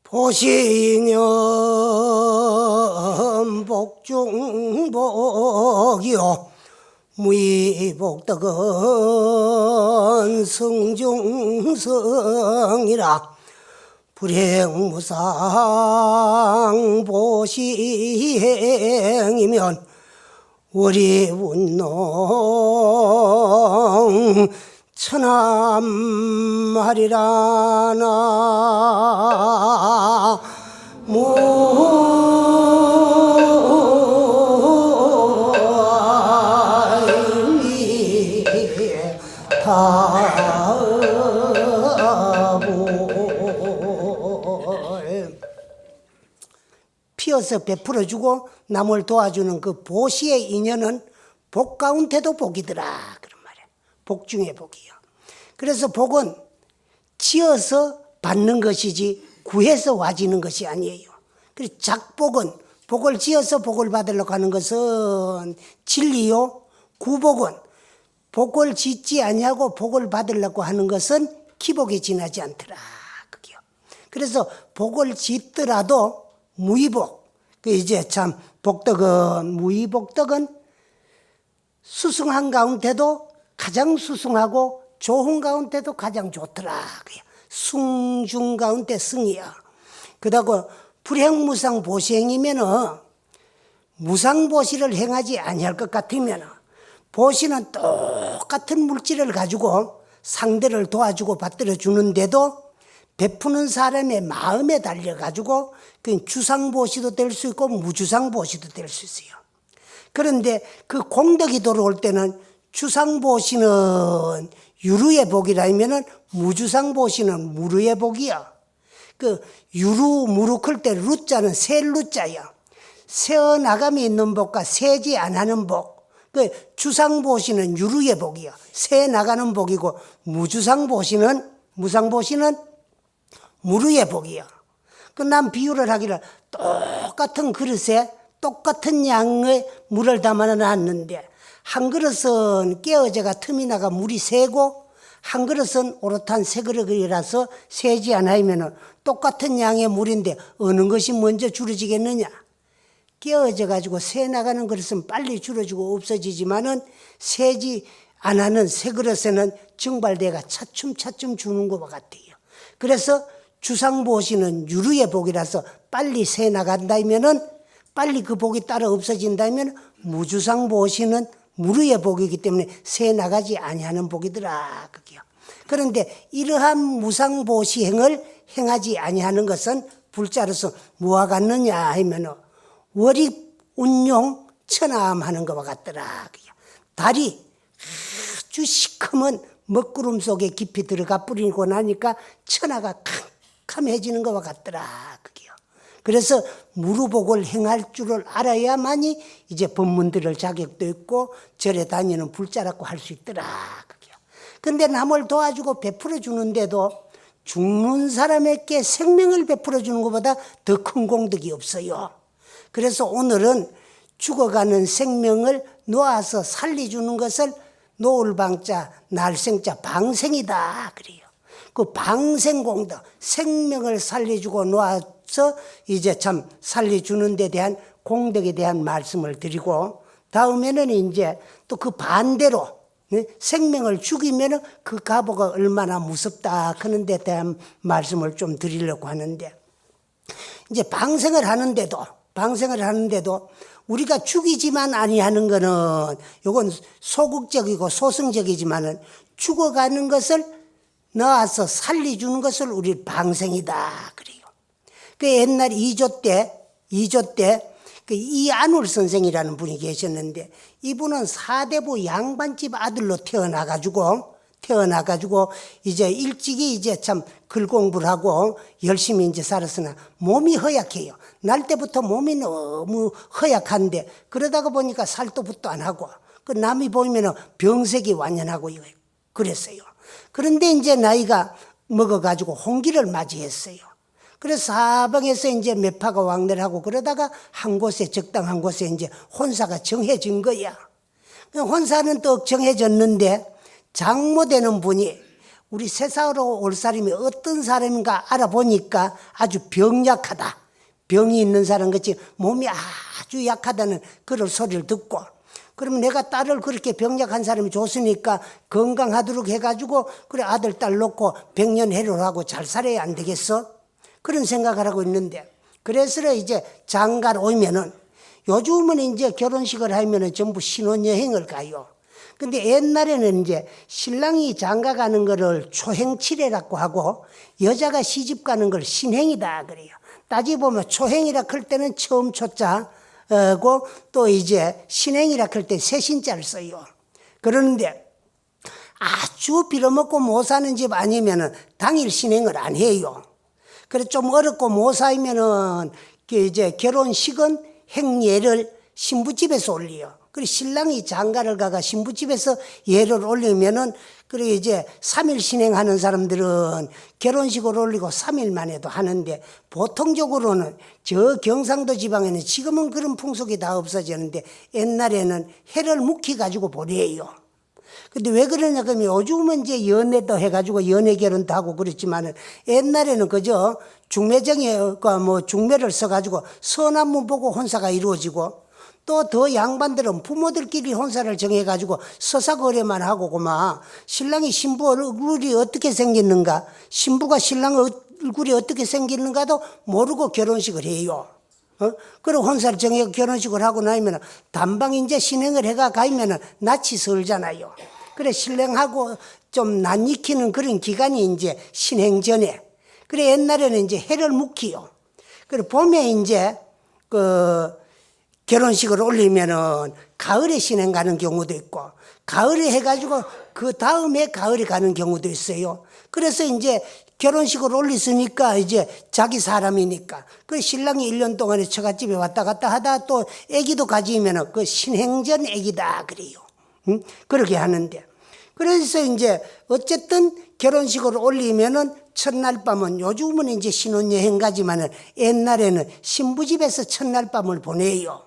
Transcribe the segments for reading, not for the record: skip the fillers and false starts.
보시면 복중복이요 무의복덕은 성중성이라 불행무상 보시행이면 월이운농 천암하리라나 피어서 베풀어주고 남을 도와주는 그 보시의 인연은 복 가운데도 복이더라 그런 말이에요. 복 중에 복이요. 그래서 복은 지어서 받는 것이지 구해서 와지는 것이 아니에요. 그래서 작복은 복을 지어서 복을 받으려고 하는 것은 진리요. 구복은 복을 짓지 아니하고 복을 받으려고 하는 것은 기복에 지나지 않더라. 그게요. 그래서 복을 짓더라도 무의복. 그 이제 참 복덕은 무의복덕은 수승한 가운데도 가장 수승하고 좋은 가운데도 가장 좋더라. 숭중 가운데 승이야. 그러고 불행무상 보시행이면은 무상보시를 행하지 아니할 것 같으면 보시는 똑같은 물질을 가지고 상대를 도와주고 받들어 주는데도 베푸는 사람의 마음에 달려가지고 그 주상보시도 될 수 있고 무주상보시도 될 수 있어요. 그런데 그 공덕이 들어올 때는 주상보시는 유루의 복이라면은 무주상보시는 무루의 복이야. 그 유루 무룩할 때 루자는 새 루자야. 세어 나감이 있는 복과 세지 안 하는 복. 그 주상보시는 유루의 복이야. 새 나가는 복이고 무주상보시는 무상보시는 무루의 복이야. 그 난 비유를 하기를 똑같은 그릇에 똑같은 양의 물을 담아 놨는데 한 그릇은 깨어져가 틈이 나가 물이 새고 한 그릇은 오롯한 새 그릇이라서 새지 않으면 똑같은 양의 물인데 어느 것이 먼저 줄어지겠느냐. 깨어져 가지고 새 나가는 그릇은 빨리 줄어지고 없어지지만은 새지 안 하는 새 그릇에는 증발대가 차츰차츰 주는 것과 같아요. 그래서 주상보시는 유루의 복이라서 빨리 새 나간다면은 빨리 그 복이 따라 없어진다면 무주상보시는 무루의 복이기 때문에 새 나가지 아니하는 복이더라. 그게요. 그런데 이러한 무상보시행을 행하지 아니하는 것은 불자로서 뭐와 같느냐 하면 월입운용 천암하는 것과 같더라. 그게요. 달이 아주 시커먼 먹구름 속에 깊이 들어가 뿌리고 나니까 천하가 캄캄해지는 것과 같더라. 그게요. 그래서 무루복을 행할 줄을 알아야만이 이제 법문들을 자격도 있고 절에 다니는 불자라고 할 수 있더라. 그게요. 근데 남을 도와주고 베풀어 주는데도 죽는 사람에게 생명을 베풀어 주는 것보다 더 큰 공덕이 없어요. 그래서 오늘은 죽어가는 생명을 놓아서 살려주는 것을 노을방자 날생자 방생이다 그래요. 그 방생공덕 생명을 살려주고 놓아서 이제 참 살려주는 데 대한 공덕에 대한 말씀을 드리고 다음에는 이제 또 그 반대로 생명을 죽이면 그 가보가 얼마나 무섭다 하는 데 대한 말씀을 좀 드리려고 하는데 이제 방생을 하는데도 우리가 죽이지만 아니하는 거는 이건 소극적이고 소승적이지만은 죽어가는 것을 넣어서 살려주는 것을 우리 방생이다 그래요. 그 옛날 2조 때 그 이안울 선생이라는 분이 계셨는데 이분은 사대부 양반집 아들로 태어나가지고 이제 일찍이 이제 참 글 공부를 하고 열심히 이제 살았으나 몸이 허약해요. 날 때부터 몸이 너무 허약한데 그러다가 보니까 살도부터 안 하고 그 남이 보이면 병색이 완연하고 그랬어요. 그런데 이제 나이가 먹어가지고 홍기를 맞이했어요. 그래서 사방에서 이제 매파가 왕래하고 그러다가 한 곳에 적당한 곳에 이제 혼사가 정해진 거야. 혼사는 또 정해졌는데 장모되는 분이 우리 세상으로 올 사람이 어떤 사람인가 알아보니까 아주 병약하다. 병이 있는 사람 같이 몸이 아주 약하다는 그런 소리를 듣고, 그러면 내가 딸을 그렇게 병약한 사람이 줬으니까 건강하도록 해가지고 그래 아들 딸 놓고 백년해로하고 잘 살아야 안 되겠어? 그런 생각을 하고 있는데, 그래서 이제 장가를 오면은, 요즘은 이제 결혼식을 하면은 전부 신혼여행을 가요. 근데 옛날에는 이제 신랑이 장가 가는 거를 초행치레라고 하고 여자가 시집 가는 걸 신행이다 그래요. 따지보면 초행이라 할 때는 처음 초자고 또 이제 신행이라 할 때 새신자를 써요. 그런데 아주 빌어먹고 못 사는 집 아니면은 당일 신행을 안 해요. 그래 좀 어렵고 못 살면은 이제 결혼식은 행예를 신부집에서 올려요. 그래 신랑이 장가를 가가 신부집에서 예를 올리면은, 그래 이제 3일 신행하는 사람들은 결혼식을 올리고 3일만 해도 하는데, 보통적으로는 저 경상도 지방에는 지금은 그런 풍속이 다 없어졌는데 옛날에는 해를 묵히 가지고 보내요. 근데 왜 그러냐 그러면 요즘은 이제 연애도 해가지고 연애 결혼도 하고 그랬지만은 옛날에는 그저 중매정에가 뭐 중매를 써가지고 서남문 보고 혼사가 이루어지고, 또 더 양반들은 부모들끼리 혼사를 정해가지고 서사거래만 하고 그만 신랑이 신부 얼굴이 어떻게 생겼는가, 신부가 신랑 얼굴이 어떻게 생겼는가도 모르고 결혼식을 해요. 그리고 혼사를 정해 결혼식을 하고 나면 단방 이제 신행을 해가 가면은 낯이 설잖아요. 그래 신랑하고 좀 낯익히는 그런 기간이 이제 신행 전에. 그래 옛날에는 이제 해를 묵히요. 그래 봄에 이제 결혼식을 올리면은 가을에 신행 가는 경우도 있고, 가을에 해가지고 그 다음에 가을에 가는 경우도 있어요. 그래서 이제 결혼식을 올렸으니까 이제 자기 사람이니까 그 신랑이 1년 동안에 처갓집에 왔다 갔다 하다 또 아기도 가지면은 그 신행전 아기다 그래요. 그렇게 하는데, 그래서 이제 어쨌든 결혼식을 올리면은 첫날 밤은, 요즘은 이제 신혼여행 가지만은 옛날에는 신부집에서 첫날 밤을 보내요.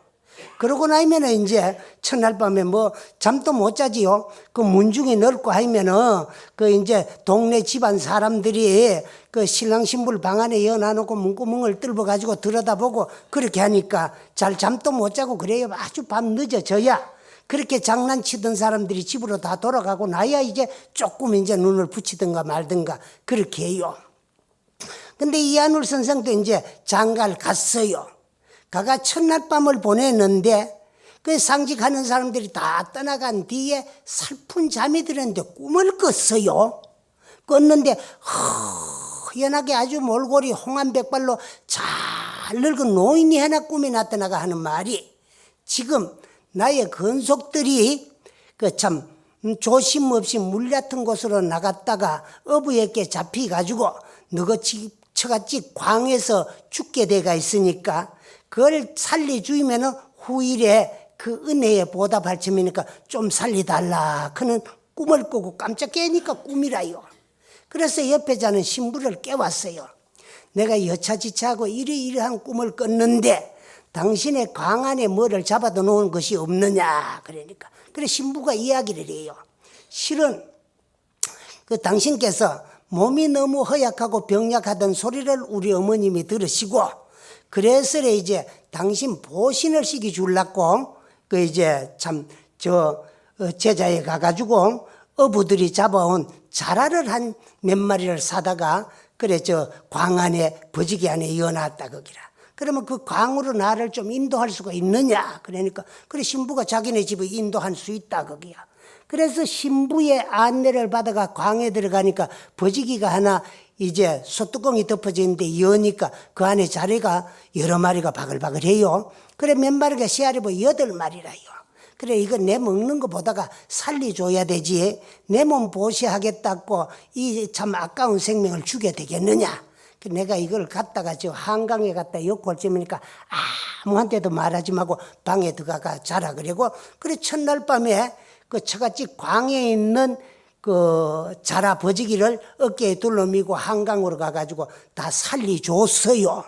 그러고 나면은 이제 첫날 밤에 뭐 잠도 못 자지요. 그 문중이 넓고 하면은 그 이제 동네 집안 사람들이 그 신랑 신부를 방 안에 여놔놓고 문구멍을 뚫어 가지고 들여다보고 그렇게 하니까 잘 잠도 못 자고 그래요. 아주 밤 늦어져야 그렇게 장난치던 사람들이 집으로 다 돌아가고 나야 이제 조금 이제 눈을 붙이든가 말든가 그렇게 해요. 근데 이한울 선생도 이제 장가를 갔어요. 가가 첫날 밤을 보냈는데 그 상직하는 사람들이 다 떠나간 뒤에 살픈 잠이 들었는데 꿈을 꿨어요. 꿨는데 희한하게 아주 몰골이 홍안백발로 잘 늙은 노인이 하나 꿈에 나타나가 하는 말이, 지금 나의 근속들이 그 참 조심 없이 물 얕은 곳으로 나갔다가 어부에게 잡히가지고 너같이 처갓집 광에서 죽게 돼가 있으니까 그걸 살려주면은 후일에 그 은혜에 보답할 점이니까 좀 살려달라. 그는 꿈을 꾸고 깜짝 깨니까 꿈이라요. 그래서 옆에 자는 신부를 깨웠어요. 내가 여차지차하고 이러이러한 꿈을 꿨는데 당신의 광 안에 뭐를 잡아도 놓은 것이 없느냐. 그러니까. 그래 신부가 이야기를 해요. 실은 그 당신께서 몸이 너무 허약하고 병약하던 소리를 우리 어머님이 들으시고, 그래서 이제 당신 보신을 시켜 주려고 그 이제 참 제자에 가가지고 어부들이 잡아온 자라를 한 몇 마리를 사다가 그래 광 안에 버지기 안에 이어놨다 거기라. 그러면 그 광으로 나를 좀 인도할 수가 있느냐. 그러니까 그래 신부가 자기네 집에 인도할 수 있다 거기야. 그래서 신부의 안내를 받아가 광에 들어가니까 버지기가 하나 이제 소뚜껑이 덮어져 있는데 여니까 그 안에 자리가 여러 마리가 바글바글해요. 그래 몇 마리가 씨알이 뭐 8마리라요. 그래 이거 내 먹는 거 보다가 살려줘야 되지. 내 몸 보시하겠다고 이 참 아까운 생명을 주게 되겠느냐. 내가 이걸 갖다가 한강에 갖다 엮고 올 점이니까 아무한테도 말하지 말고 방에 들어가가 자라 그러고, 그래 첫날 밤에 그 처갓집 광에 있는 그 자라 버지기를 어깨에 둘러미고 한강으로 가가지고 다 살려줬어요.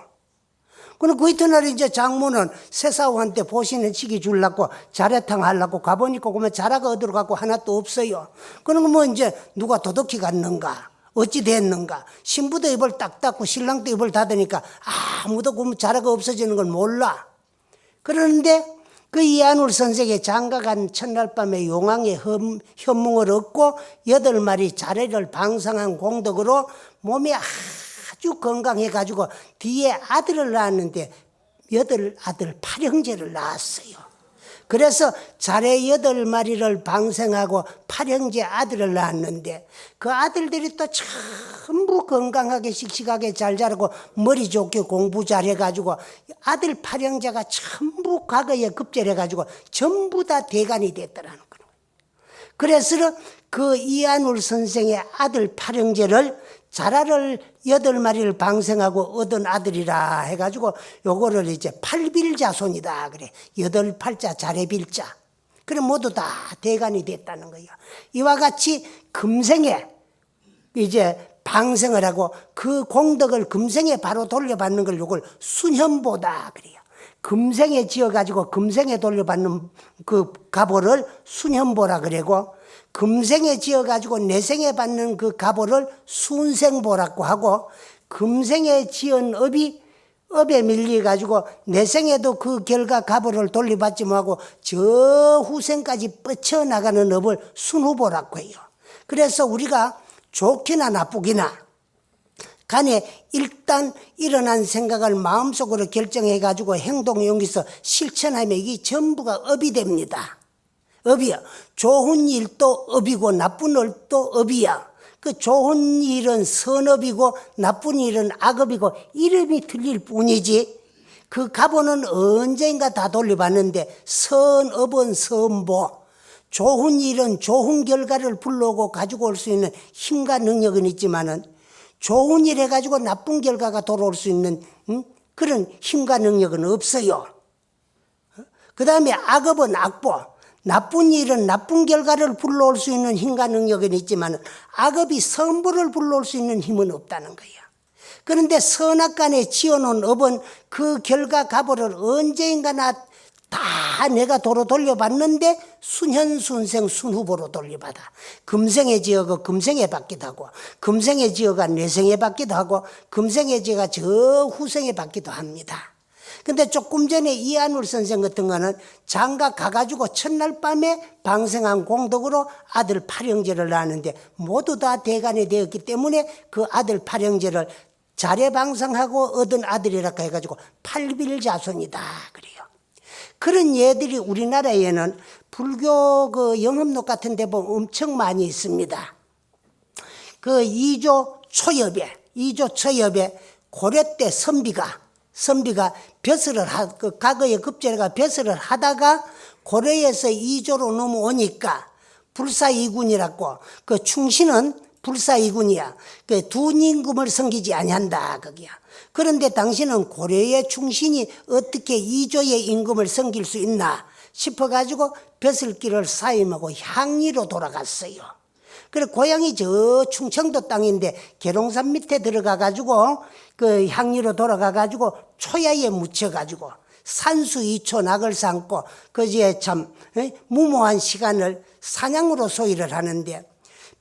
그럼 그 이튿날 이제 장모는 새사오한테 보시는 치기 주려고 자례탕 하려고 가보니까 그러면 자라가 어디로 가고 하나도 없어요. 그러면 뭐 이제 누가 도둑이 갔는가? 어찌 됐는가? 신부도 입을 딱 닫고 신랑도 입을 닫으니까 아무도 그 자라가 없어지는 걸 몰라. 그런데 그 이한울 선생의 장가간 첫날 밤에 용왕의 현몽을 얻고 8마리 자례를 방상한 공덕으로 몸이 아주 건강해가지고 뒤에 아들을 낳았는데 8아들 8형제를 낳았어요. 그래서 자례 8마리를 방생하고 8형제 아들을 낳았는데 그 아들들이 또 전부 건강하게 씩씩하게 잘 자라고 머리 좋게 공부 잘해가지고 아들 8형제가 전부 과거에 급제해가지고 전부 다 대간이 됐더라는 거예요. 그래서 그 이한울 선생의 아들 8형제를 자라를 8마리를 방생하고 얻은 아들이라 해가지고 요거를 이제 8빌자손이다 그래. 8팔자 자례빌자. 그래 모두 다 대간이 됐다는 거예요. 이와 같이 금생에 이제 방생을 하고 그 공덕을 금생에 바로 돌려받는 걸 요걸 순현보다 그래요. 금생에 지어가지고 금생에 돌려받는 그 가보를 순현보라 그러고 금생에 지어가지고 내생에 받는 그 가보를 순생보라고 하고 금생에 지은 업에 밀려가지고 내생에도 그 결과 가보를 돌려받지 못하고 저 후생까지 뻗쳐나가는 업을 순후보라고 해요. 그래서 우리가 좋기나 나쁘기나 간에 일단 일어난 생각을 마음속으로 결정해가지고 행동 용기서 실천하면 이게 전부가 업이 됩니다. 업이야. 좋은 일도 업이고 나쁜 일도 업이야. 그 좋은 일은 선업이고 나쁜 일은 악업이고 이름이 틀릴 뿐이지 그 가보는 언젠가 다 돌려봤는데 선업은 선보. 좋은 일은 좋은 결과를 불러오고 가지고 올 수 있는 힘과 능력은 있지만은 좋은 일 해가지고 나쁜 결과가 돌아올 수 있는 그런 힘과 능력은 없어요. 그 다음에 악업은 악보. 나쁜 일은 나쁜 결과를 불러올 수 있는 힘과 능력은 있지만 악업이 선보를 불러올 수 있는 힘은 없다는 거예요. 그런데 선악간에 지어놓은 업은 그 결과 가보를 언제인가나 다 내가 도로 돌려받는데 순현순생 순후보로 돌려받아. 금생에 지어가 금생에 받기도 하고 금생에 지어가 내생에 받기도 하고 금생에 지어가 저 후생에 받기도 합니다. 근데 조금 전에 이한울 선생 같은 거는 장가 가가지고 첫날 밤에 방생한 공덕으로 아들 8형제를 낳았는데 모두 다 대간이 되었기 때문에 그 아들 8형제를 자례방상하고 얻은 아들이라고 해가지고 8빌자손이다 그래요. 그런 예들이 우리나라에는 불교 그 영업록 같은 데 보면 엄청 많이 있습니다. 그 2조 초엽에 고려 때 선비가 벼슬을 그 과거에 급제가 벼슬을 하다가 고려에서 2조로 넘어오니까 불사이군이라고 그 충신은 불사이군이야. 그 둔임금을 섬기지 아니한다 거기야. 그런데 당신은 고려의 충신이 어떻게 2조의 임금을 섬길 수 있나 싶어가지고 벼슬길을 사임하고 향리로 돌아갔어요. 그래 고향이 저 충청도 땅인데 계룡산 밑에 들어가가지고 그 향리로 돌아가가지고 초야에 묻혀가지고 산수 2초 낙을 삼고 거기에 참 무모한 시간을 사냥으로 소일을 하는데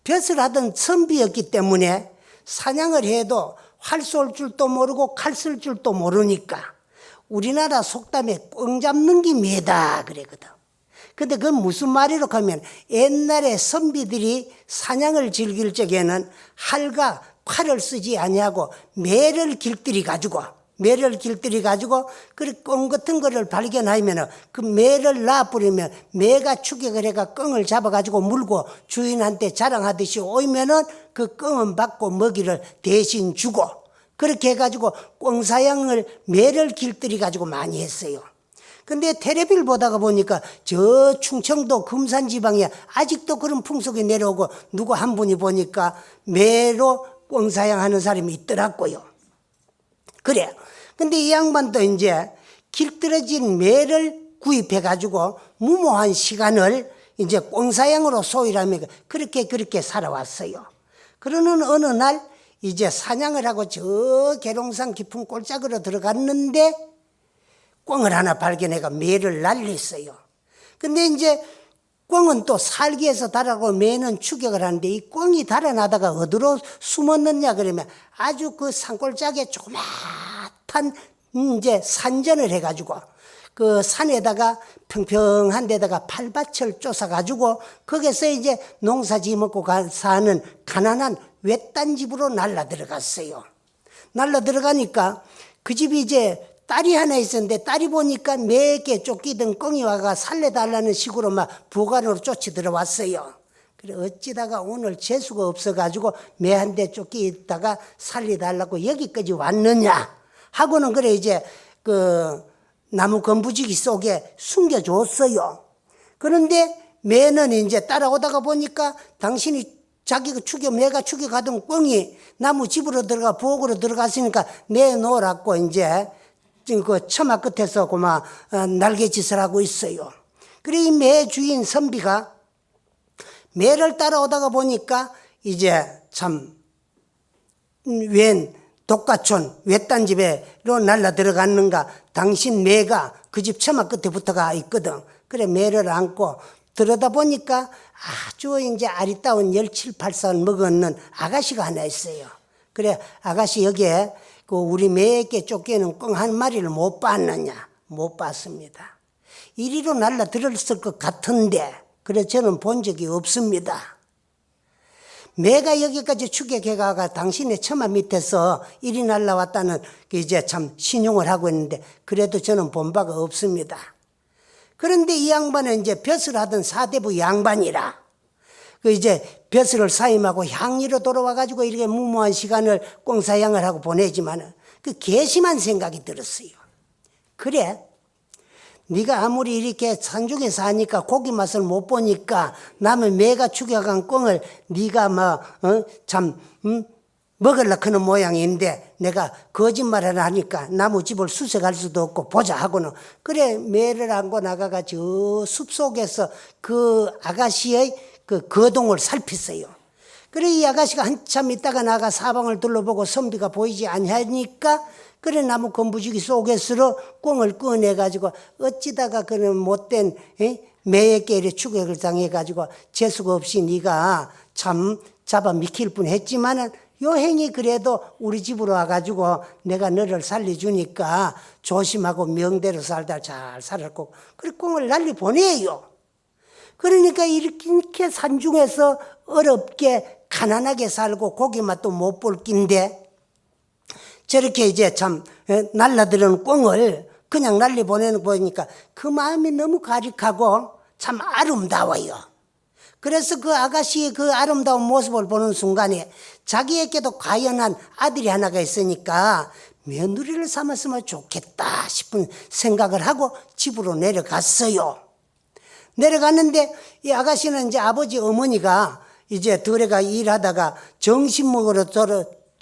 벼슬 하던 선비였기 때문에 사냥을 해도 활 쏠 줄도 모르고 칼 쓸 줄도 모르니까 우리나라 속담에 꽝 잡는 게 매다 그랬거든. 근데 그건 무슨 말이라고 하면 옛날에 선비들이 사냥을 즐길 적에는 활과 칼을 쓰지 아니하고 매를 길들이 가지고 그 꽁 같은 거를 발견하면 그 매를 놔버리면 매가 추격을 해가 꽁을 잡아가지고 물고 주인한테 자랑하듯이 오면은 그 꽁은 받고 먹이를 대신 주고 그렇게 해가지고 꽁사냥을 매를 길들이 가지고 많이 했어요. 근데 텔레비를 보다가 보니까 저 충청도 금산 지방에 아직도 그런 풍속이 내려오고 누구 한 분이 보니까 매로 꽁사냥하는 사람이 있더라고요. 그래. 근데 이 양반도 이제 길들여진 매를 구입해가지고 무모한 시간을 이제 꽁사냥으로 소일하며 그렇게 살아왔어요. 그러는 어느 날 이제 사냥을 하고 저 계룡산 깊은 골짜기로 들어갔는데 꿩을 하나 발견해가 매를 날렸어요. 근데 이제 꿩은 또 살기 위해서 달아나고 매는 추격을 하는데 이 꿩이 달아나다가 어디로 숨었느냐 그러면 아주 그 산골짜기에 조그맣한 이제 산전을 해가지고 그 산에다가 평평한 데다가 팔밭을 쫓아가지고 거기서 이제 농사 지먹고 사는 가난한 외딴 집으로 날라 들어갔어요. 날라 들어가니까 그 집이 이제 딸이 하나 있었는데 딸이 보니까 매에게 쫓기던 꿩이 와가 살려달라는 식으로 막 부관으로 쫓아 들어왔어요. 그래 어찌다가 오늘 재수가 없어가지고 매한테 쫓기다가 살려달라고 여기까지 왔느냐 하고는 그래 이제 그 나무 건부지기 속에 숨겨줬어요. 그런데 매는 이제 따라오다가 보니까 당신이 자기가 매가 죽여가던 꿩이 나무 집으로 들어가 부엌으로 들어갔으니까 내놓으라고 이제 그 처마 끝에서 고마 날개짓을 하고 있어요. 그래 이 매 주인 선비가 매를 따라오다가 보니까 이제 참 웬 독가촌 외딴 집에로 날라 들어갔는가 당신 매가 그 집 처마 끝에 붙어가 있거든. 그래 매를 안고 들여다보니까 아주 이제 아리따운 17, 8살 먹었는 아가씨가 하나 있어요. 그래 아가씨 여기에 그 우리 매에게 쫓기는 꿩 한 마리를 못 봤느냐? 못 봤습니다. 이리로 날라 들었을 것 같은데 그래 저는 본 적이 없습니다. 매가 여기까지 추격해가 당신의 처마 밑에서 이리 날라왔다는 이제 참 신용을 하고 있는데 그래도 저는 본 바가 없습니다. 그런데 이 양반은 이제 벼슬 하던 사대부 양반이라 그 이제 벼슬을 사임하고 향리로 돌아와가지고 이렇게 무모한 시간을 꽁사양을 하고 보내지만은 그 괘씸한 생각이 들었어요. 그래 네가 아무리 이렇게 산중에 사니까 고기 맛을 못 보니까 남의 매가 죽여간 꿩을 네가 먹으려고 하는 모양인데 내가 거짓말을 하니까 나무 집을 수색할 수도 없고 보자 하고는 그래 매를 안고 나가가 저 숲속에서 그 아가씨의 그 거동을 살폈어요. 그래 이 아가씨가 한참 있다가 나가 사방을 둘러보고 선비가 보이지 아니하니까 그래 나무 건부지기 속에서 꿩을 꺼내가지고 어찌다가 그런 못된 매에게 이렇게 추격을 당해가지고 재수가 없이 네가 참 잡아 미킬 뻔했지만은 요 행이 그래도 우리 집으로 와가지고 내가 너를 살려주니까 조심하고 명대로 살다 잘 살았고 그래 꿩을 날리 보내요. 그러니까 이렇게 산중에서 어렵게 가난하게 살고 고기 맛도 못 볼 낀데 저렇게 이제 참 날라들은 꿩을 그냥 날리 보내는 거 보니까 그 마음이 너무 가득하고 참 아름다워요. 그래서 그 아가씨의 그 아름다운 모습을 보는 순간에 자기에게도 과연한 아들이 하나가 있으니까 며느리를 삼았으면 좋겠다 싶은 생각을 하고 집으로 내려갔어요. 내려갔는데 이 아가씨는 이제 아버지 어머니가 이제 들에가 일하다가 점심 먹으러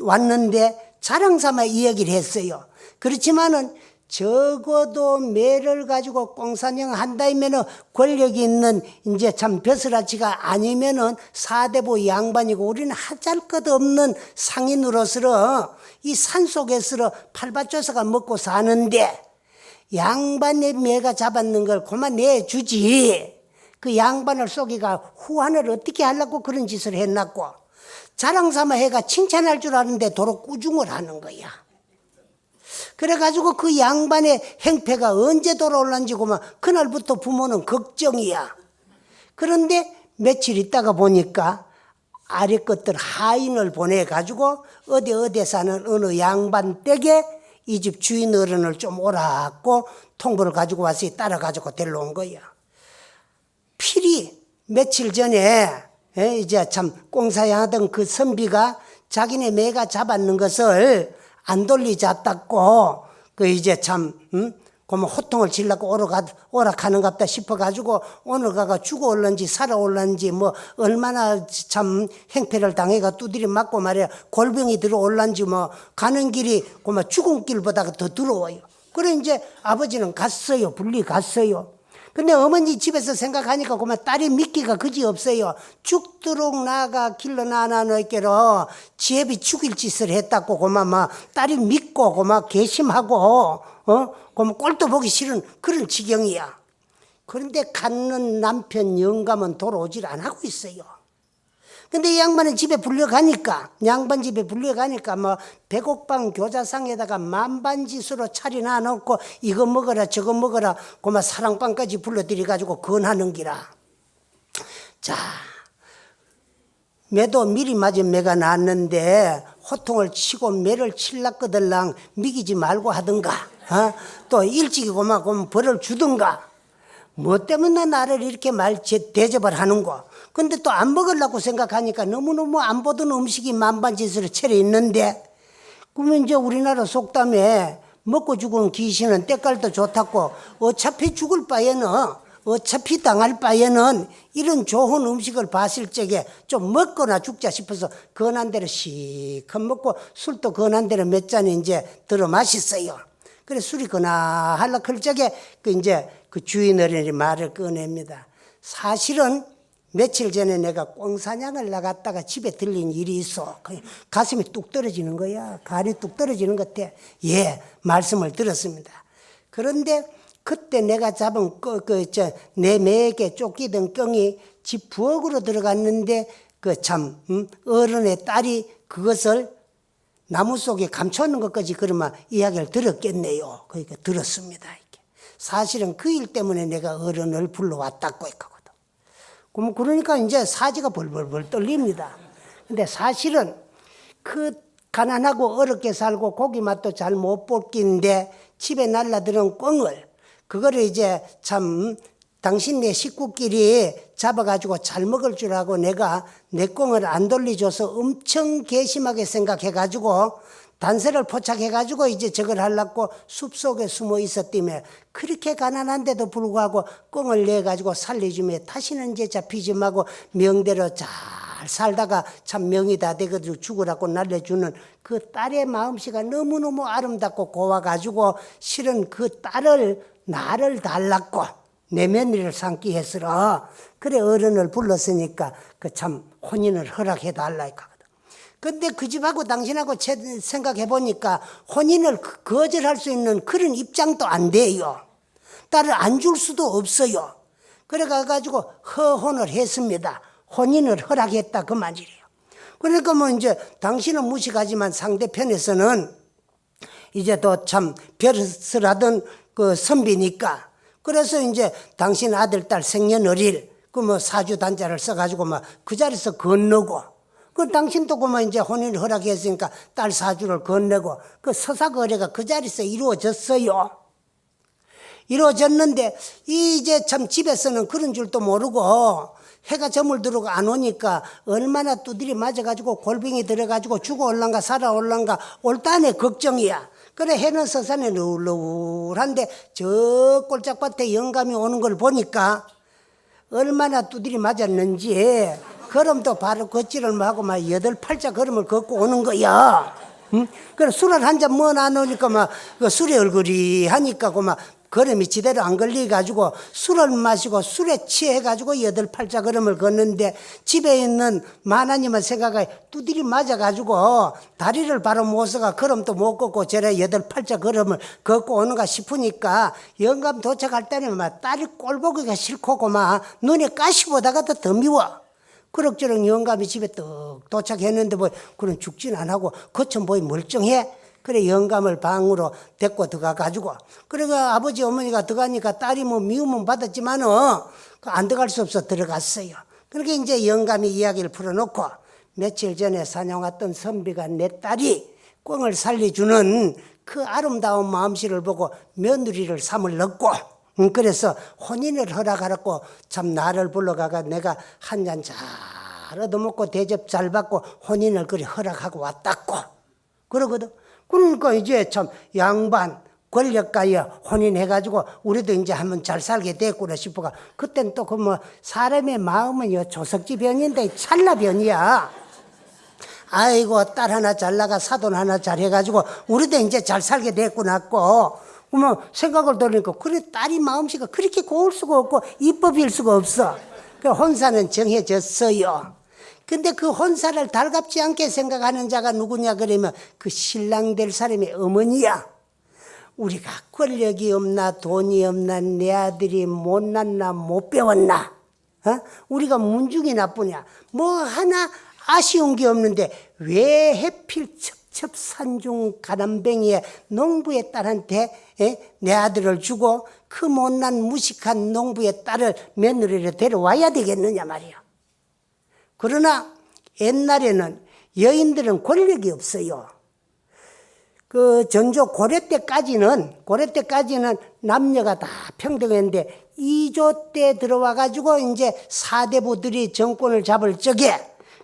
왔는데 자랑삼아 이야기를 했어요. 그렇지만은 적어도 매를 가지고 꽁사냥 한다면은 권력이 있는 이제 참 벼슬아치가 아니면은 사대부 양반이고 우리는 하잘것없는 상인으로서 이 산속에서 팔밭조사가 먹고 사는데 양반의 매가 잡았는 걸 그만 내주지. 그 양반을 속이가 후환을 어떻게 하려고 그런 짓을 했나고 자랑삼아 해가 칭찬할 줄 아는데 도로 꾸중을 하는 거야. 그래가지고 그 양반의 행패가 언제 돌아올란지 고만 그날부터 부모는 걱정이야. 그런데 며칠 있다가 보니까 아래 것들 하인을 보내가지고 어디 사는 어느 양반 댁에 이 집 주인 어른을 좀 오라고 통보를 가지고 와서 따라가지고 데려온 거야. 필히 며칠 전에 이제 참 꽁사양하던 그 선비가 자기네 매가 잡았는 것을 안 돌리잡다고 그 이제 참 그뭐 호통을 치려고 오락하는갑다 싶어가지고 오늘 가가 죽어올런지 살아올런지 뭐 얼마나 참 행패를 당해가 두드리 맞고 말이야 골병이 들어올런지 뭐 가는 길이 그뭐 죽은 길보다 더 더러워요. 그래 이제 아버지는 갔어요. 분리 갔어요. 근데 어머니 집에서 생각하니까 그만 딸이 믿기가 그지 없어요. 죽도록 나가 길러 나눠놓기로 지혜비 죽일 짓을 했다고 그만 막 딸이 믿고 그만 괘씸하고 그러면 꼴도 보기 싫은 그런 지경이야. 그런데 갖는 남편 영감은 돌아오질 안 하고 있어요. 근데 이 양반은 집에 불려가니까, 양반 집에 불려가니까 뭐 백옥방 교자상에다가 만반짓으로 차려놔 놓고 이거 먹어라 저거 먹어라 고마 사랑방까지 불러들여가지고 건하는 기라. 자, 매도 미리 맞은 매가 나왔는데 호통을 치고 매를 칠락거들랑 미기지 말고 하든가, 또 일찍이 고마 벌을 주든가. 뭐 때문에 나를 이렇게 대접을 하는고. 근데 또 안 먹으려고 생각하니까 너무너무 안 보던 음식이 만반짓으로 차려 있는데, 그러면 이제 우리나라 속담에 먹고 죽은 귀신은 때깔도 좋다고, 어차피 죽을 바에는, 어차피 당할 바에는 이런 좋은 음식을 봤을 적에 좀 먹거나 죽자 싶어서 건한 대로 시컷 먹고 술도 건한 대로 몇 잔 이제 들어 마셨어요. 그래 술이 거나 하려 그럴 적에 그 주인 어른이 말을 꺼냅니다. 사실은 며칠 전에 내가 꽁사냥을 나갔다가 집에 들린 일이 있어. 가슴이 뚝 떨어지는 거야. 가리 뚝 떨어지는 것 같아. 예, 말씀을 들었습니다. 그런데 그때 내가 잡은 내 매에게 쫓기던 꽁이 집 부엌으로 들어갔는데 어른의 딸이 그것을 나무 속에 감춰놓은 것까지 그러면 이야기를 들었겠네요. 그러니까 들었습니다. 이렇게. 사실은 그 일 때문에 내가 어른을 불러왔다고 했거든. 그러니까 이제 사지가 벌벌벌 떨립니다. 근데 사실은 그 가난하고 어렵게 살고 고기 맛도 잘 못 볼 낀데 집에 날라들은 꽁을 그거를 이제 당신네 식구끼리 잡아가지고 잘 먹을 줄 알고 내가 내 꽁을 안 돌려줘서 엄청 괘씸하게 생각해가지고 단서를 포착해가지고 이제 저걸 하려고 숲속에 숨어 있었다며 그렇게 가난한데도 불구하고 꽁을 내가지고 살려주며 다시는 이제 잡히지 말고 명대로 잘 살다가 참 명이 다 되거든 죽으라고 날려주는 그 딸의 마음씨가 너무너무 아름답고 고와가지고 실은 그 딸을 나를 달랐고 내 며느리를 삼기 했으라. 그래 어른을 불렀으니까 그 참 혼인을 허락해 달라 했거든. 근데 그 집하고 당신하고 생각해 보니까 혼인을 거절할 수 있는 그런 입장도 안 돼요. 딸을 안 줄 수도 없어요. 그래 가지고 허혼을 했습니다. 혼인을 허락했다 그 말이래요. 그러니까 뭐 이제 당신은 무식하지만 상대편에서는 이제 또 참 벼슬 하던 그 선비니까 그래서 이제 당신 아들 딸 생년월일 그 뭐 사주 단자를 써가지고 막 그 자리에서 건너고 그 당신도 그만 이제 혼인을 허락했으니까 딸 사주를 건네고 그 서사거래가 그 자리에서 이루어졌어요. 이루어졌는데 이제 참 집에서는 그런 줄도 모르고 해가 저물들고 안 오니까 얼마나 두드리 맞아가지고 골병이 들어가지고 죽어 올란가 살아 올란가 올단의 걱정이야. 그래 해는 서산에 누울누울한데 저 꼴짝밭에 영감이 오는 걸 보니까 얼마나 두드리 맞았는지 걸음도 바로 걷지를 하고 막 8-8자 걸음을 걷고 오는 거야. 응? 그래 술을 한 잔 뭐 나누니까 막 그 술에 얼굴이 하니까 그 막 걸음이 지대로 안 걸려가지고 술을 마시고 술에 취해가지고 8-8자 걸음을 걷는데 집에 있는 마나님을 생각하여 두드리 맞아가지고 다리를 바로 못 서가 걸음도 못 걷고 저래 8-8자 걸음을 걷고 오는가 싶으니까 영감 도착할 때는 막 딸이 꼴보기가 싫고 막 눈에 가시 보다가 더 미워. 그럭저럭 영감이 집에 떡 도착했는데 뭐 그런 죽진 안 하고 거쳐 보이 멀쩡해. 그래 영감을 방으로 데리고 들어가가지고 그래가 아버지 어머니가 들어가니까 딸이 뭐 미움은 받았지만은 안 들어갈 수 없어 들어갔어요. 그렇게 이제 영감이 이야기를 풀어놓고 며칠 전에 사냥 왔던 선비가 내 딸이 꽁을 살려주는 그 아름다운 마음씨를 보고 며느리를 삼을 넣고 그래서 혼인을 허락하라고 참 나를 불러가가 내가 한 잔 잘 얻어먹고 대접 잘 받고 혼인을 그리 허락하고 왔다고 그러거든. 그러니까 이제 참 양반 권력가에 혼인해가지고 우리도 이제 한번 잘 살게 됐구나 싶어가 그땐 또 그 뭐 사람의 마음은 조석지 변인데 찰나 변이야. 아이고 딸 하나 잘 나가 사돈 하나 잘 해가지고 우리도 이제 잘 살게 됐구나 했고 뭐 생각을 돌리니까 그래 딸이 마음씨가 그렇게 고울 수가 없고 이법일 수가 없어. 그 혼사는 정해졌어요. 근데 그 혼사를 달갑지 않게 생각하는 자가 누구냐 그러면 그 신랑 될 사람의 어머니야. 우리가 권력이 없나 돈이 없나 내 아들이 못났나 못 배웠나 우리가 문중이 나쁘냐 뭐 하나 아쉬운 게 없는데 왜 하필 첩첩산중 가난뱅이의 농부의 딸한테 내 아들을 주고 그 못난 무식한 농부의 딸을 며느리로 데려와야 되겠느냐 말이야. 그러나 옛날에는 여인들은 권력이 없어요. 그 전조 고려 때까지는 남녀가 다 평등했는데 2조 때 들어와 가지고 이제 사대부들이 정권을 잡을 적에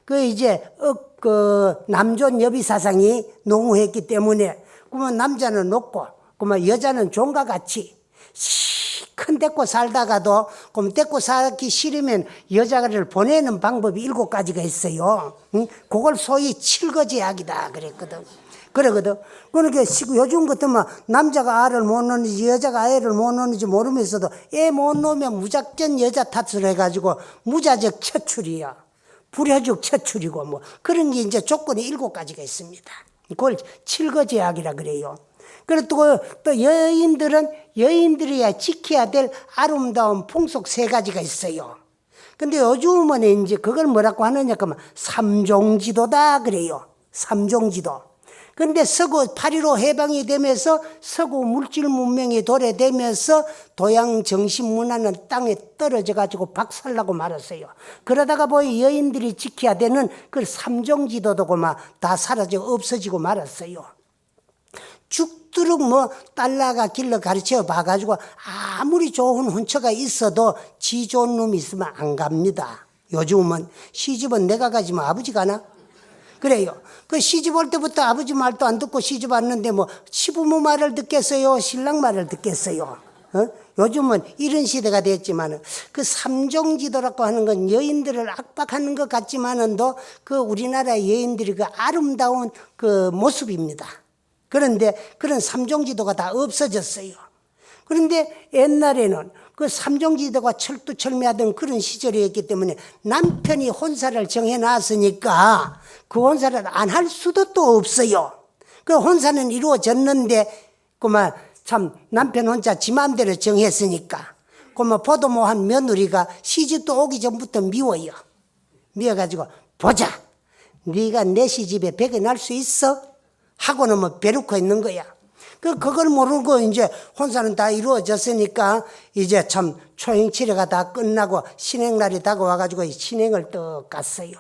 그 남존 여비 사상이 농후했기 때문에 그러면 남자는 높고 그러면 여자는 종과 같이 큰 데리고 살다가도 그럼 데리고 살기 싫으면 여자를 보내는 방법이 7가지가 있어요. 그걸 소위 칠거지약이다 그랬거든. 그러거든. 그러니까 요즘 같으면 남자가 알을 못 낳는지 여자가 애를 못 낳는지 모르면서도 애 못 낳으면 무작정 여자 탓을 해가지고 무자적 처출이야. 불효적 처출이고 뭐 그런 게 이제 조건이 7가지가 있습니다. 그걸 칠거제약이라 그래요. 그리고 또 여인들이야 지켜야 될 아름다운 풍속 3가지가 있어요. 근데 요즘은 이제 그걸 뭐라고 하느냐 그러면 삼종지도다 그래요. 삼종지도. 근데 서구 8.15 해방이 되면서 서구 물질 문명이 도래되면서 도양 정신 문화는 땅에 떨어져 가지고 박살나고 말았어요. 그러다가 보니 여인들이 지켜야 되는 그 삼종지도도 다 사라져 없어지고 말았어요. 죽도록 뭐 딸라가 길러 가르쳐 봐가지고 아무리 좋은 혼처가 있어도 지 좋은 놈이 있으면 안 갑니다. 요즘은 시집은 내가 가지면 아버지가 가나? 그래요. 그 시집 올 때부터 아버지 말도 안 듣고 시집 왔는데 뭐 시부모 말을 듣겠어요? 신랑 말을 듣겠어요? 요즘은 이런 시대가 됐지만은 그 삼종지도라고 하는 건 여인들을 압박하는 것 같지만은도 그 우리나라 여인들이 그 아름다운 그 모습입니다. 그런데 그런 삼종지도가 다 없어졌어요. 그런데 옛날에는 그 삼종지도가 철두철미하던 그런 시절이었기 때문에 남편이 혼사를 정해놨으니까 그 혼사를 안 할 수도 또 없어요. 그 혼사는 이루어졌는데 그만 참 남편 혼자 지 마음대로 정했으니까 그만 보도 못한 며느리가 시집도 오기 전부터 미워요. 미워가지고 보자. 네가 내 시집에 배겨날 수 있어? 하고는 뭐 벼르고 있는 거야. 그걸 모르고 이제 혼사는 다 이루어졌으니까 이제 참 초행치레가 다 끝나고 신행날이 다가와가지고 신행을 또 갔어요.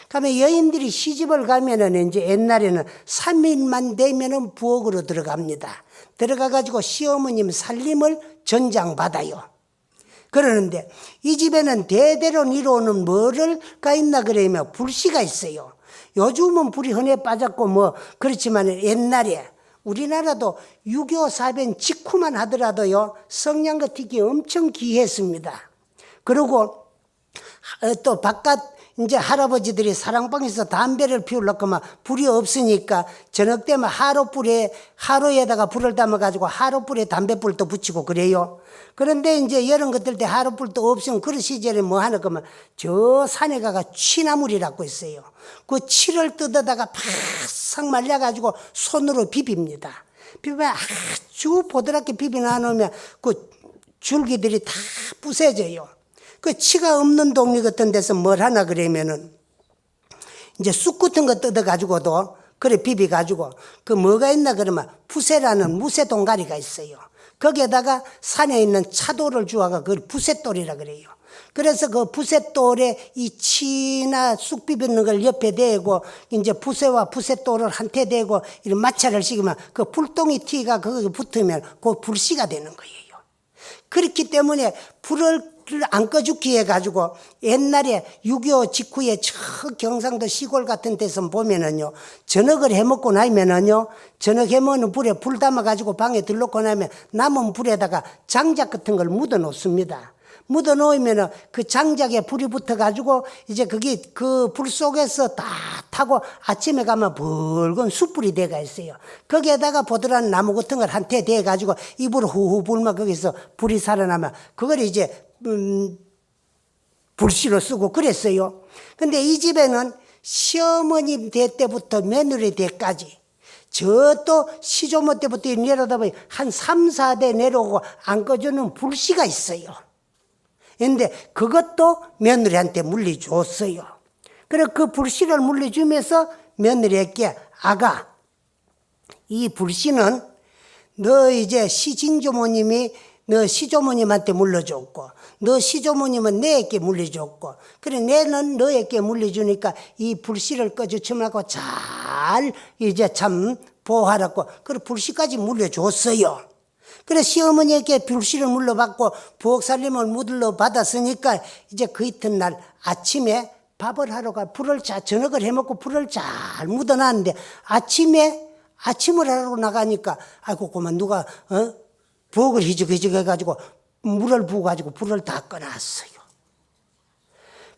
그러면 여인들이 시집을 가면은 이제 옛날에는 3일만 되면은 부엌으로 들어갑니다. 들어가가지고 시어머님 살림을 전장받아요. 그러는데 이 집에는 대대로 이루어오는 뭐가 있나 그러면 불씨가 있어요. 요즘은 불이 흔해 빠졌고 뭐 그렇지만 옛날에 우리나라도 6.25 사변 직후만 하더라도요 성냥거튀기 엄청 귀했습니다. 그리고 또 바깥 이제 할아버지들이 사랑방에서 담배를 피우려고 하면 불이 없으니까 저녁 되면 하루에다가 불을 담아가지고 하루불에 담배불도 붙이고 그래요. 그런데 이제 이런 것들 때 하루불도 없으면 그런 시절에 뭐 하나 그러면 저 산에 가가 취나물이라고 있어요. 그 취를 뜯어다가 바싹 말려가지고 손으로 비빕니다. 비비면 아주 보드랍게 비비나 놓으면 그 줄기들이 다 부서져요. 그 치가 없는 동네 같은 데서 뭘 하나 그러면은 이제 쑥 같은 거 뜯어가지고도 그래 비비가지고 그 뭐가 있나 그러면 부세라는 무쇠 동가리가 있어요. 거기에다가 산에 있는 차돌을 주어가 그걸 부세돌이라 그래요. 그래서 그 부세돌에 이 치나 쑥 비비는 걸 옆에 대고 이제 부세와 부세돌을 한테 대고 이런 마찰을 시키면 그 불똥이 티가 거기에 붙으면 그 불씨가 되는 거예요. 그렇기 때문에 불을 안 꺼죽기 해가지고 옛날에 6.25 직후에 저 경상도 시골 같은 데서 보면은요 저녁을 해먹고 나면은요 저녁 해먹는 불에 불 담아가지고 방에 들놓고 나면 남은 불에다가 장작 같은 걸 묻어 놓습니다. 묻어 놓으면은 그 장작에 불이 붙어가지고 이제 그게 그 불 속에서 다 타고 아침에 가면 붉은 숯불이 돼가 있어요. 거기에다가 보드란 나무 같은 걸 한테 대가지고 이불 후후 불면 거기서 불이 살아나면 그걸 이제 불씨로 쓰고 그랬어요. 근데 이 집에는 시어머님 대 때부터 며느리 대까지 저 또 시조모 때부터 내려다 보니 한 3, 4대 내려오고 안 꺼주는 불씨가 있어요. 그런데 그것도 며느리한테 물려줬어요. 그래 그 불씨를 물려주면서 며느리에게 아가, 이 불씨는 너 이제 시징조모님이 너 시조모님한테 물려줬고 너 시조모님은 내에게 물려줬고 그래 내는 너에게 물려주니까 이 불씨를 꺼주지 말고 잘 이제 참 보호하라고 그래 불씨까지 물려줬어요. 그래 시어머니에게 불씨를 물려받고 부엌살림을 물려 받았으니까 이제 그 이튿날 아침에 밥을 하러 가 불을 저녁을 해먹고 불을 잘 묻어놨는데 아침을 하러 나가니까 아이고 그만 누가 부엌을 희죽희죽 해가지고 물을 부어가지고 불을 다 꺼놨어요.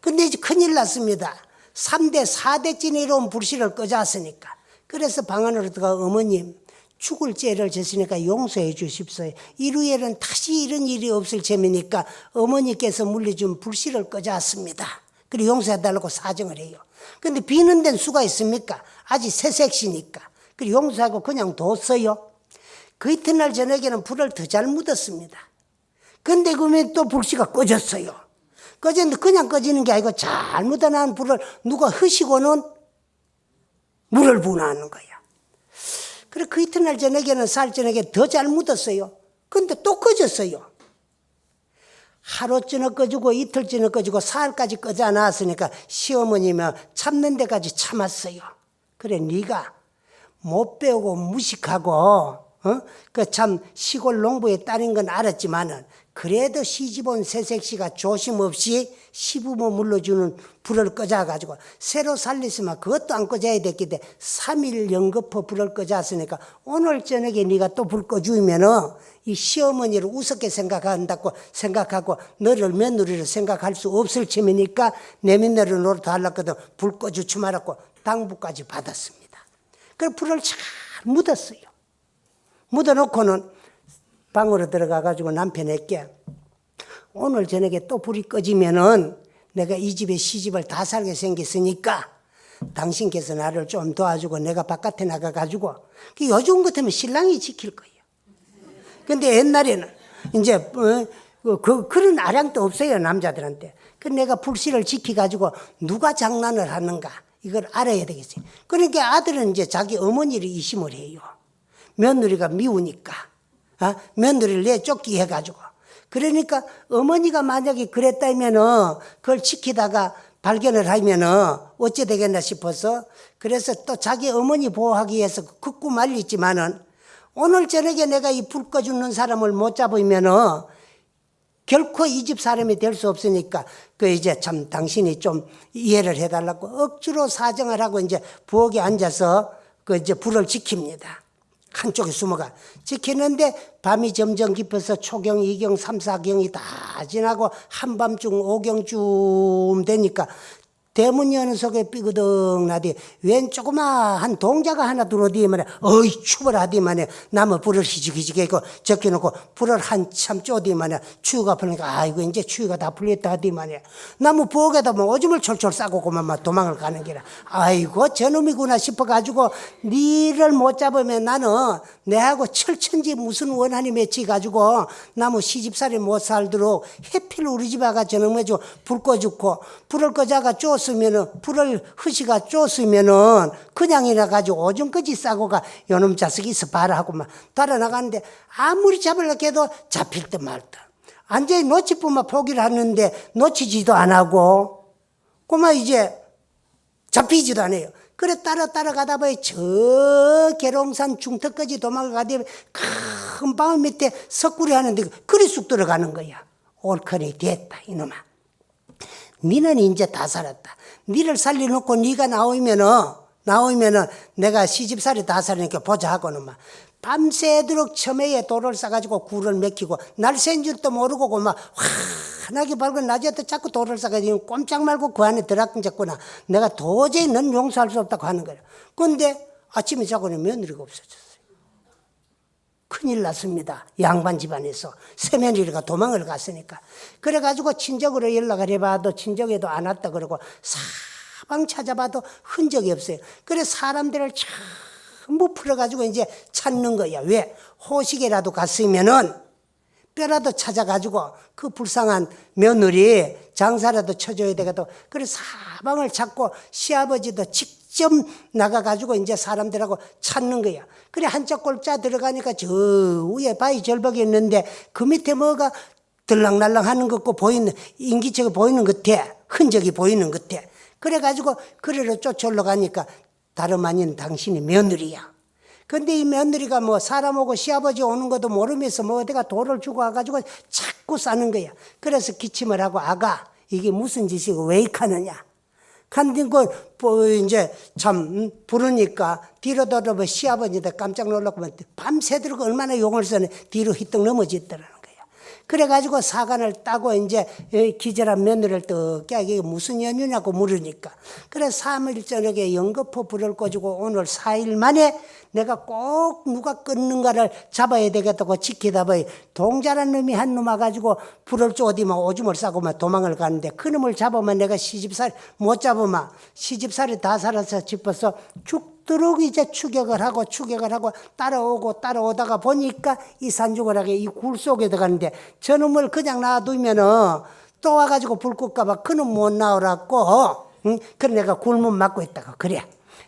근데 이제 큰일 났습니다. 3대 4대째 내려온 불씨를 꺼졌으니까. 그래서 방 안으로 들어가 어머님 죽을 죄를 졌으니까 용서해 주십시오. 이후에는 다시 이런 일이 없을 재미니까 어머니께서 물려준 불씨를 꺼졌습니다. 그리고 용서해달라고 사정을 해요. 근데 비는 데는 수가 있습니까? 아직 새색시니까. 그리고 용서하고 그냥 뒀어요. 그 이튿날 저녁에는 불을 더 잘 묻었습니다. 근데 그러면 또 불씨가 꺼졌어요. 꺼졌는데 그냥 꺼지는 게 아니고 잘 묻어놓은 불을 누가 흐시고는 물을 부어놓는 거야. 그래 그 이튿날 저녁에는 쌀 저녁에 더 잘 묻었어요. 근데 또 꺼졌어요. 하루 저녁 꺼지고 이틀 저녁 꺼지고 사흘까지 꺼져 놨으니까 시어머니면 참는 데까지 참았어요. 그래 네가 못 배우고 무식하고 그 참 시골 농부의 딸인 건 알았지만은 그래도 시집온 새색시가 조심 없이 시부모 물러주는 불을 꺼져가지고 새로 살렸으면 그것도 안 꺼져야 됐기 때문에 3일 연거푸 불을 꺼졌으니까 오늘 저녁에 네가 또 불 꺼주면은 이 시어머니를 우습게 생각한다고 생각하고 너를 며느리를 생각할 수 없을 참이니까 내 며느리를 노릇 하려거든 불 꺼주지 말았고 당부까지 받았습니다. 그래서 불을 잘 묻었어요. 묻어놓고는 방으로 들어가가지고 남편에게 오늘 저녁에 또 불이 꺼지면은 내가 이 집에 시집을 다 살게 생겼으니까 당신께서 나를 좀 도와주고 내가 바깥에 나가가지고 요즘 같으면 신랑이 지킬 거예요. 근데 옛날에는 이제 그런 아량도 없어요 남자들한테. 그 내가 불씨를 지켜가지고 누가 장난을 하는가 이걸 알아야 되겠어요. 그러니까 아들은 이제 자기 어머니를 의심을 해요. 며느리가 미우니까 며느리를 내쫓기 해가지고 그러니까 어머니가 만약에 그랬다면은 그걸 지키다가 발견을 하면은 어찌 되겠나 싶어서 그래서 또 자기 어머니 보호하기 위해서 극구 말리지만은 오늘 저녁에 내가 이 불 꺼주는 사람을 못 잡으면은 결코 이 집 사람이 될 수 없으니까 그 이제 참 당신이 좀 이해를 해달라고 억지로 사정을 하고 이제 부엌에 앉아서 그 이제 불을 지킵니다. 한쪽에 숨어가 지키는데 밤이 점점 깊어서 초경, 2경, 3, 4경이 다 지나고 한밤중 5경쯤 되니까 대문 여는 속에 삐그덕 나디 웬 조그마한 동자가 하나 들어오디 말이야. 어이 추벌하디 말이야. 나무 불을 희죽희죽 하고 적혀놓고 불을 한참 쪼디 말이야. 추위가 풀리니까 아이고 이제 추위가 다 풀렸다 하디 말이야. 나무 부엌에다 뭐 오줌을 철철 싸고 그만 막 도망을 가는 게라. 아이고 저놈이구나 싶어가지고 니를 못 잡으면 나는 내하고 철천지 무슨 원한이 맺혀가지고 나무 시집살이 못 살도록 해필 우리 집 아가 저놈해줘 불 꺼주고 불을 꺼자가 쪼으면은 불을 흐시가 쪼으면은 그냥 이래가지고 오줌까지 싸고 가 요놈 자식이 있어 봐라 하고 막 달아나가는데 아무리 잡으려고 해도 잡힐 듯 말 듯. 완전히 놓치뿐만 포기를 하는데 놓치지도 안 하고 그만 이제 잡히지도 않아요. 그래 따라가다 보니 저 계룡산 중턱까지 도망을 가다 보니 큰 바위 밑에 석구리 하는데 그리 쑥 들어가는 거야. 옳거니 됐다 이놈아. 니는 이제 다 살았다. 니를 살려놓고 니가 나오면은 내가 시집살이 다 살으니까 보자 하고는 막 밤새도록 처매에 돌을 싸가지고 굴을 맥히고 날샌 줄도 모르고 막 환하게 밝은 낮에도 자꾸 돌을 싸가지고 꼼짝 말고 그 안에 들어앉았구나. 내가 도저히 넌 용서할 수 없다고 하는 거야. 그런데 아침에 자고는 며느리가 없어졌어요. 큰일 났습니다. 양반 집안에서 새며느리가 도망을 갔으니까. 그래가지고 친정으로 연락을 해봐도 친정에도 안 왔다 그러고 사방 찾아봐도 흔적이 없어요. 그래 사람들을 전부 풀어가지고 이제 찾는 거야. 왜? 호식이라도 갔으면은 뼈라도 찾아가지고 그 불쌍한 며느리 장사라도 쳐줘야 되거든. 그래서 사방을 찾고 시아버지도 직접 나가가지고 이제 사람들하고 찾는 거야. 그래 한쪽 골자 들어가니까 저 위에 바위 절벽이 있는데 그 밑에 뭐가 들락날락 하는 것 같고 보이는, 인기척이 보이는 것 같아. 흔적이 보이는 것 같아. 그래가지고 그래로 쫓아올라 가니까 다름 아닌 당신이 며느리야. 근데 이 며느리가 뭐 사람 오고 시아버지 오는 것도 모르면서 뭐 어디가 돌을 주고 와가지고 자꾸 싸는 거야. 그래서 기침을 하고 아가 이게 무슨 짓이고 왜 이카느냐. 근데 이제 참 부르니까 뒤로 돌아보면 시아버지한테 깜짝 놀라고 밤새도록 얼마나 용을 써네. 뒤로 휘떡 넘어지더라는 거야. 그래가지고 사관을 따고 이제 기절한 며느리를 떡 이게 무슨 연유냐고 물으니까 그래 3일 저녁에 연거포 불을 꺼주고 오늘 4일 만에 내가 꼭 누가 끊는가를 잡아야 되겠다고 지키다 보니 동자란 놈이 한 놈 와가지고 불을 쪼디면 오줌을 싸고만 도망을 가는데 그 놈을 잡으면 내가 시집살이 못 잡으면 시집살이 다 살아서 집어서 죽도록 이제 추격을 하고 따라오다가 보니까 이 산중을하게 이 굴 속에 들어가는데 저놈을 그냥 놔두면은 또 와가지고 불 끌까봐 그놈 못 나오라고 그래 내가 굴문 막고 있다가 그래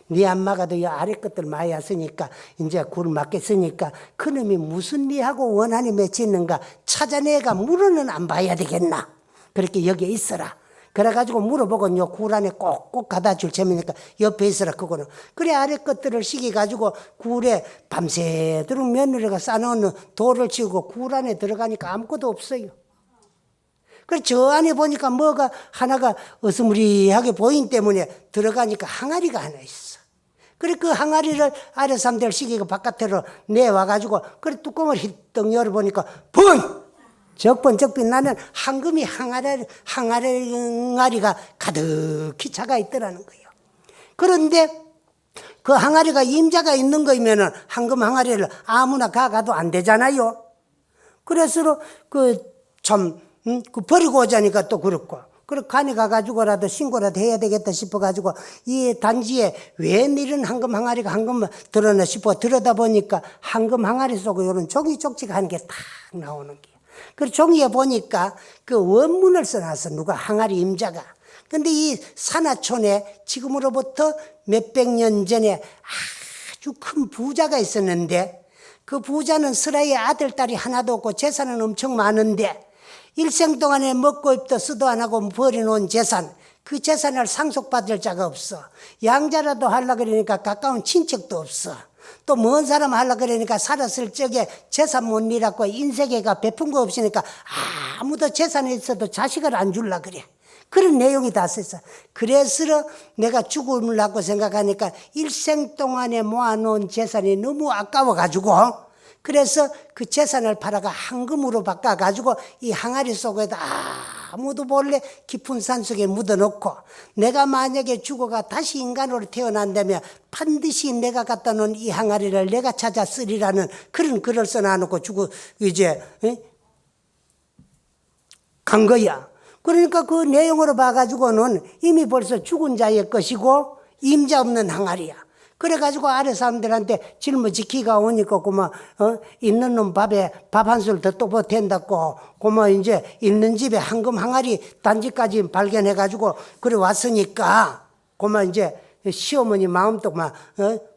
네 안마가도 이 아래 것들 많이 왔으니까 이제 굴 막겠으니까 그놈이 무슨 리하고 원한이 맺히는가 찾아내가 물어는 안 봐야 되겠나 그렇게 여기에 있어라. 그래가지고 물어보고 요 굴 안에 꼭꼭 가다 줄 재미니까 옆에 있어라 그거는. 그래 아래 것들을 시켜가지고 굴에 밤새도록 며느리가 싸놓은 돌을 치우고 굴 안에 들어가니까 아무것도 없어요. 그래 저 안에 보니까 뭐가 하나가 어스무리하게 보인 때문에 들어가니까 항아리가 하나 있어. 그래 그 항아리를 아래 사람들 시키고 바깥으로 내와가지고 그래 뚜껑을 휘떡 열어보니까 적번 나는 황금이 항아리가 가득히 차가 있더라는 거예요. 그런데 그 항아리가 임자가 있는 거이면은 황금 항아리를 아무나 가도 안 되잖아요. 그래서 버리고 오자니까 또 그렇고. 그리고 간에 가가지고라도 신고라도 해야 되겠다 싶어가지고 이 단지에 왜 이런 황금 항아리가 들어나 싶어 들여다보니까 황금 항아리 속에 이런 종이 쪽지가 한 개 탁 나오는 게. 그 종이에 보니까 그 원문을 써놨어. 누가 항아리 임자가. 근데 이 산하촌에 지금으로부터 몇백 년 전에 아주 큰 부자가 있었는데 그 부자는 스라의 아들, 딸이 하나도 없고 재산은 엄청 많은데 일생 동안에 먹고 입도 쓰도 안 하고 버려놓은 재산, 그 재산을 상속받을 자가 없어. 양자라도 하려고 그러니까 가까운 친척도 없어. 또 먼 사람 하려고 그러니까 살았을 적에 재산 못 일하고 인세계가 베푼 거 없으니까 아무도 재산이 있어도 자식을 안 줄라 그래. 그런 내용이 다 썼어. 그래서 내가 죽으려고 생각하니까 일생 동안에 모아놓은 재산이 너무 아까워가지고 그래서 그 재산을 팔아가 황금으로 바꿔가지고 이 항아리 속에다 아무도 몰래 깊은 산속에 묻어놓고 내가 만약에 죽어가 다시 인간으로 태어난다면 반드시 내가 갖다 놓은 이 항아리를 내가 찾아 쓰리라는 그런 글을 써놔놓고 이제 간 거야. 그러니까 그 내용으로 봐가지고는 이미 벌써 죽은 자의 것이고 임자 없는 항아리야. 그래가지고 아래 사람들한테 짊어지기가 오니까 있는 놈 밥에 밥 한 술 더 또 보탠다고 이제 있는 집에 황금 항아리 단지까지 발견해가지고 그래 왔으니까 이제 시어머니 마음도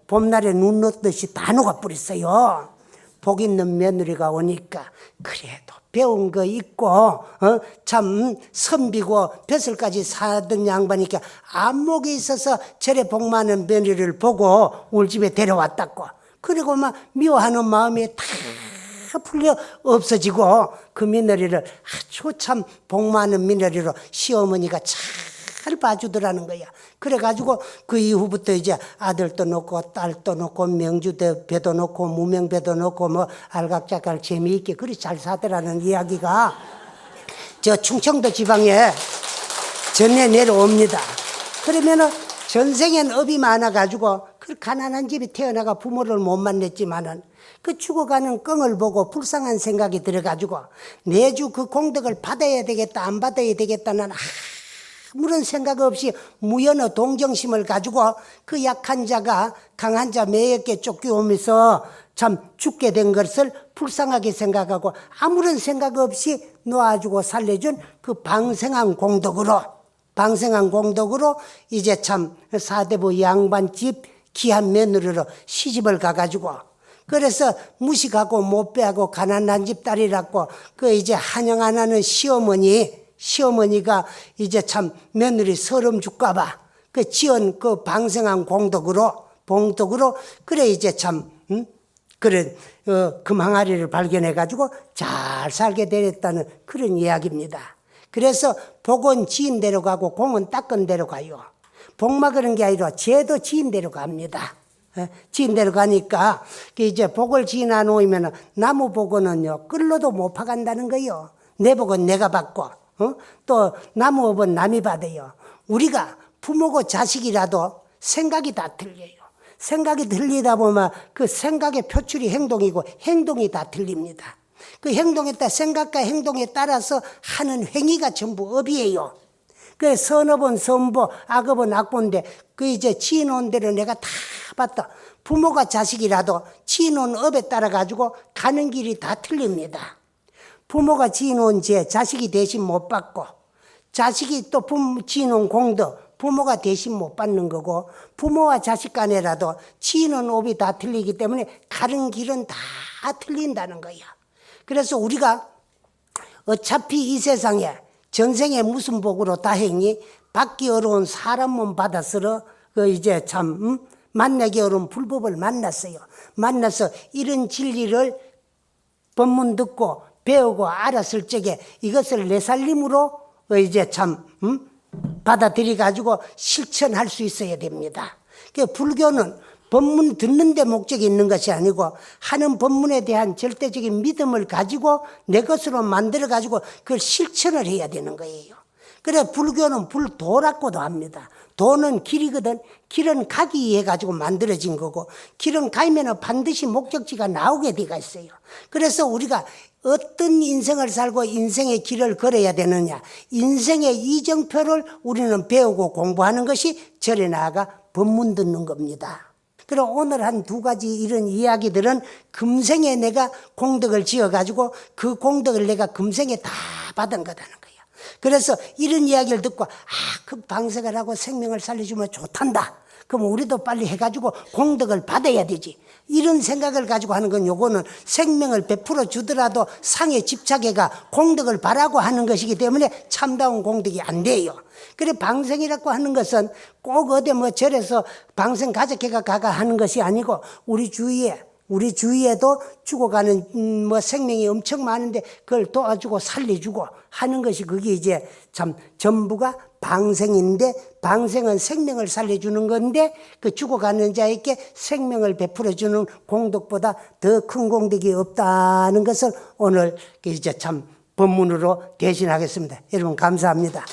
봄날에 눈 녹듯이 다 녹아버렸어요. 복 있는 며느리가 오니까 그래도 배운 거 있고 참 선비고 벼슬까지 사던 양반이니까 안목이 있어서 저래 복 많은 며느리를 보고 우리 집에 데려왔다고. 그리고 미워하는 마음이 다 풀려 없어지고 그 며느리를 아주 참 복 많은 며느리로 시어머니가 잘 봐주더라는 거야. 그래가지고 그 이후부터 이제 아들도 놓고 딸도 놓고 명주배도 놓고 무명배도 놓고 알각자갈 재미있게 그리 잘 사더라는 이야기가 저 충청도 지방에 전해 내려옵니다. 그러면은 전생엔 업이 많아가지고 그 가난한 집에 태어나가 부모를 못 만났지만은 그 죽어가는 껑을 보고 불쌍한 생각이 들어가지고 내주 그 공덕을 받아야 되겠다 안 받아야 되겠다는 아무런 생각 없이 무연의 동정심을 가지고 그 약한 자가 강한 자 매에게 쫓겨오면서 참 죽게 된 것을 불쌍하게 생각하고 아무런 생각 없이 놓아주고 살려준 그 방생한 공덕으로 이제 참 사대부 양반집 귀한 며느리로 시집을 가가지고 그래서 무식하고 못배하고 가난한 집 딸이라고 그 이제 한영 안 하는 시어머니가 이제 참 며느리 서름 줄까봐 그 지은 그 방생한 봉덕으로 그래 이제 참 그래 금항아리를 발견해가지고 잘 살게 되었다는 그런 이야기입니다. 그래서 복은 지은 대로 가고 공은 닦은 대로 가요. 복만 그런 게 아니라 죄도 지은 대로 갑니다. 지은 대로 가니까 이제 복을 지나 놓으면 나무 복은요 끌러도 못 파간다는 거요. 내 복은 내가 받고 또 나무 복은 남이 받아요. 우리가 부모고 자식이라도 생각이 다 틀려요. 생각이 틀리다 보면 그 생각의 표출이 행동이고 행동이 다 틀립니다. 그 행동에 따라 생각과 행동에 따라서 하는 행위가 전부 업이에요. 그 선업은 선보, 악업은 악보인데 그 이제 지어놓은 대로 내가 다 봤다. 부모가 자식이라도 지어놓은 업에 따라 가지고 가는 길이 다 틀립니다. 부모가 지어놓은 죄 자식이 대신 못 받고 자식이 또 지어놓은 공덕 부모가 대신 못 받는 거고 부모와 자식 간에라도 지어놓은 업이 다 틀리기 때문에 가는 길은 다 틀린다는 거야. 그래서 우리가 어차피 이 세상에 전생에 무슨 복으로 다행히 받기 어려운 사람 몸 받았으러 그 이제 참 만나기 어려운 불법을 만났어요. 만나서 이런 진리를 법문 듣고 배우고 알았을 적에 이것을 내 살림으로 이제 참 받아들여 가지고 실천할 수 있어야 됩니다. 그 불교는 법문 듣는 데 목적이 있는 것이 아니고 하는 법문에 대한 절대적인 믿음을 가지고 내 것으로 만들어 가지고 그걸 실천을 해야 되는 거예요. 그래 불교는 불도라고도 합니다. 도는 길이거든. 길은 가기 위해 가지고 만들어진 거고 길은 가면 반드시 목적지가 나오게 되어 있어요. 그래서 우리가 어떤 인생을 살고 인생의 길을 걸어야 되느냐 인생의 이정표를 우리는 배우고 공부하는 것이 절에 나아가 법문 듣는 겁니다. 그럼 오늘 한 두 가지 이런 이야기들은 금생에 내가 공덕을 지어가지고 그 공덕을 내가 금생에 다 받은 거다는 거예요. 그래서 이런 이야기를 듣고 그 방생을 하고 생명을 살려주면 좋단다. 그럼 우리도 빨리 해가지고 공덕을 받아야 되지. 이런 생각을 가지고 하는 건 요거는 생명을 베풀어 주더라도 상에 집착해가 공덕을 바라고 하는 것이기 때문에 참다운 공덕이 안 돼요. 그래 방생이라고 하는 것은 꼭 어디 뭐 절에서 방생 가족회가 가가 하는 것이 아니고 우리 주위에도 죽어가는 뭐 생명이 엄청 많은데 그걸 도와주고 살려주고 하는 것이 그게 이제 참 전부가 방생인데 방생은 생명을 살려주는 건데 그 죽어가는 자에게 생명을 베풀어주는 공덕보다 더 큰 공덕이 없다는 것을 오늘 이제 참 법문으로 대신하겠습니다. 여러분 감사합니다.